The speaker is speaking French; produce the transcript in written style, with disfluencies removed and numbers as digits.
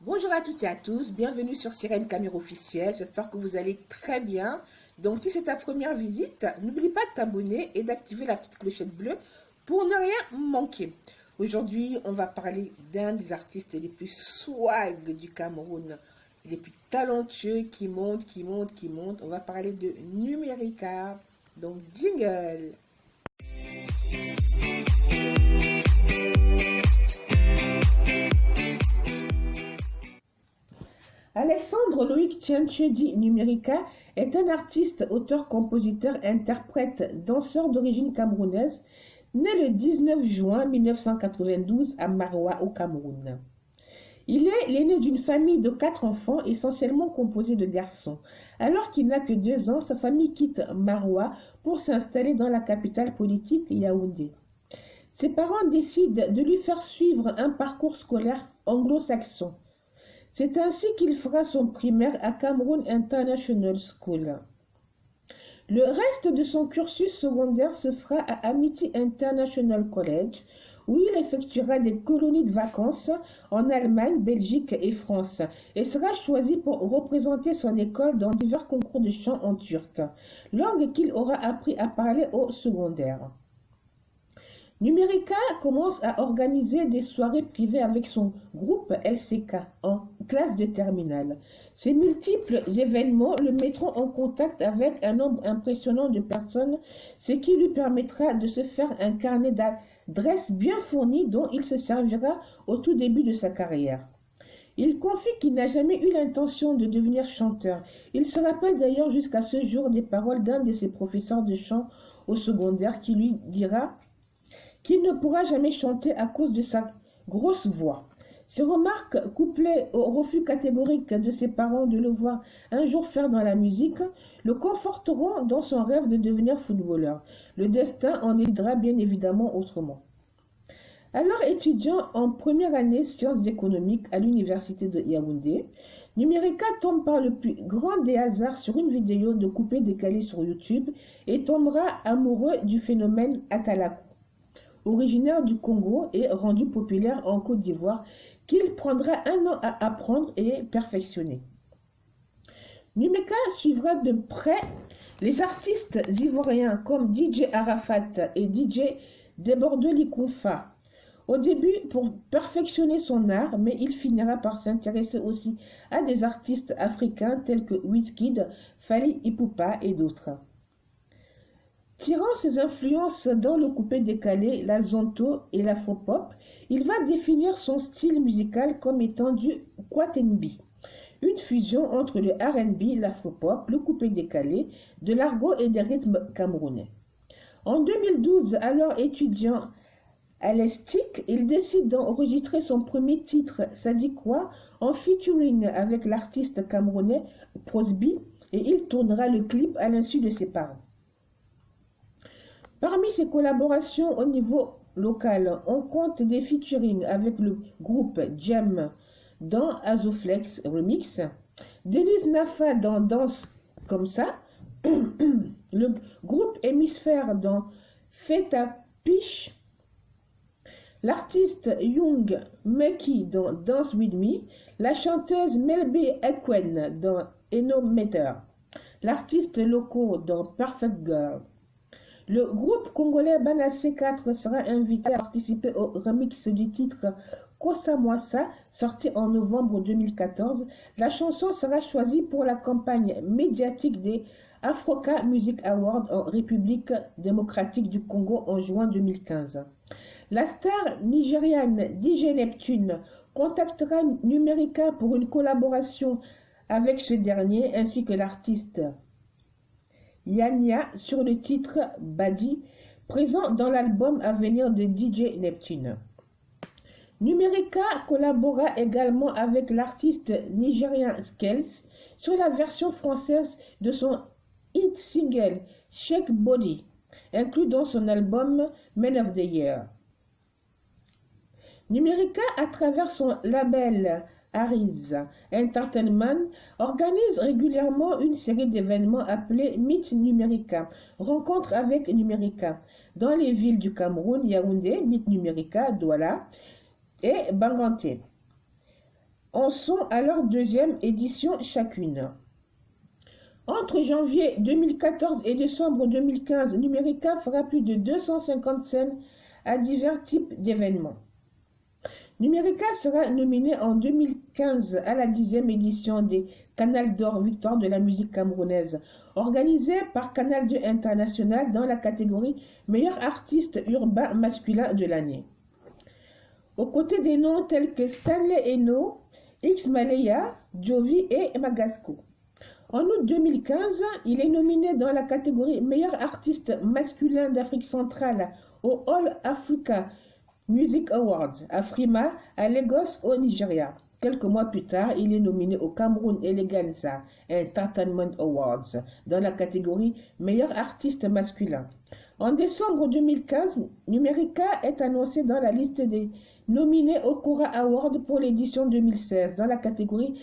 Bonjour à toutes et à tous, bienvenue sur Sirène Caméra officielle, j'espère que vous allez très bien. Donc si c'est ta première visite, n'oublie pas de t'abonner et d'activer la petite clochette bleue pour ne rien manquer. Aujourd'hui, on va parler d'un des artistes les plus swag du Cameroun, les plus talentueux qui monte. On va parler de Numérica, donc jingle. Alexandre Loïc Tianche dit Numérica est un artiste, auteur, compositeur, interprète, danseur d'origine camerounaise, né le 19 juin 1992 à Maroua au Cameroun. Il est l'aîné d'une famille de 4 enfants, essentiellement composée de garçons. Alors qu'il n'a que 2 ans, sa famille quitte Maroua pour s'installer dans la capitale politique, Yaoundé. Ses parents décident de lui faire suivre un parcours scolaire anglo-saxon. C'est ainsi qu'il fera son primaire à Cameroun International School. Le reste de son cursus secondaire se fera à Amity International College, où il effectuera des colonies de vacances en Allemagne, Belgique et France, et sera choisi pour représenter son école dans divers concours de chant en turc, langue qu'il aura appris à parler au secondaire. Numérica commence à organiser des soirées privées avec son groupe LCK en classe de terminale. Ces multiples événements le mettront en contact avec un nombre impressionnant de personnes, ce qui lui permettra de se faire un carnet d'adresses bien fourni dont il se servira au tout début de sa carrière. Il confie qu'il n'a jamais eu l'intention de devenir chanteur. Il se rappelle d'ailleurs jusqu'à ce jour des paroles d'un de ses professeurs de chant au secondaire qui lui dira qu'il ne pourra jamais chanter à cause de sa grosse voix. Ces remarques, couplées au refus catégorique de ses parents de le voir un jour faire dans la musique, le conforteront dans son rêve de devenir footballeur. Le destin en décidera bien évidemment autrement. Alors étudiant en première année sciences économiques à l'université de Yaoundé, Numérica tombe par le plus grand des hasards sur une vidéo de coupé décalé sur YouTube et tombera amoureux du phénomène Atalakou, originaire du Congo et rendu populaire en Côte d'Ivoire, qu'il prendra 1 an à apprendre et perfectionner. Numérica suivra de près les artistes ivoiriens comme DJ Arafat et DJ Debordeli-Kounfa. Au début pour perfectionner son art, mais il finira par s'intéresser aussi à des artistes africains tels que Wizkid, Fally Ipupa et d'autres. Tirant ses influences dans le coupé décalé, la zonto et l'afropop, il va définir son style musical comme étant du kwatenbi, une fusion entre le R&B, l'afropop, le coupé décalé, de l'argot et des rythmes camerounais. En 2012, alors étudiant à l'ESTIC, il décide d'enregistrer son premier titre, Ça dit quoi, en featuring avec l'artiste camerounais Prosby, et il tournera le clip à l'insu de ses parents. Parmi ses collaborations au niveau local, on compte des featuring avec le groupe Jem dans Azoflex Remix, Denise Nafa dans Danse comme ça, le groupe Hémisphère dans Feta Piche, l'artiste Young Meki dans Dance With Me, la chanteuse Melbe Ekwen dans Enometer, l'artiste Loco dans Perfect Girl. Le groupe congolais Banassé 4 sera invité à participer au remix du titre Kosa Mwasa, sorti en novembre 2014. La chanson sera choisie pour la campagne médiatique des Africa Music Awards en République démocratique du Congo en juin 2015. La star nigériane DJ Neptune contactera Numérica pour une collaboration avec ce dernier ainsi que l'artiste Yanya sur le titre Badi, présent dans l'album à venir de DJ Neptune. Numérica collabora également avec l'artiste nigérien Skels sur la version française de son hit single Shake Body, inclus dans son album Man of the Year. Numérica, à travers son label Aris Entertainment, organise régulièrement une série d'événements appelés Meet Numérica, rencontres avec Numérica, dans les villes du Cameroun, Yaoundé, Meet Numérica, Douala et Banganté. en sont à leur deuxième édition chacune. Entre janvier 2014 et décembre 2015, Numérica fera plus de 250 scènes à divers types d'événements. Numérica sera nominé en 2015 à la 10e édition des Canal d'Or Victoire de la musique camerounaise, organisée par Canal 2 International dans la catégorie Meilleur artiste urbain masculin de l'année. Aux côtés des noms tels que Stanley Eno, X Malaya, Jovi et Magasco. En août 2015, il est nominé dans la catégorie Meilleur artiste masculin d'Afrique centrale au All Africa Music Awards à Frima, à Lagos, au Nigeria. Quelques mois plus tard, il est nominé au Cameroun Eleganza Entertainment Awards dans la catégorie Meilleur artiste masculin. En décembre 2015, Numérica est annoncé dans la liste des nominés au Cora Award pour l'édition 2016 dans la catégorie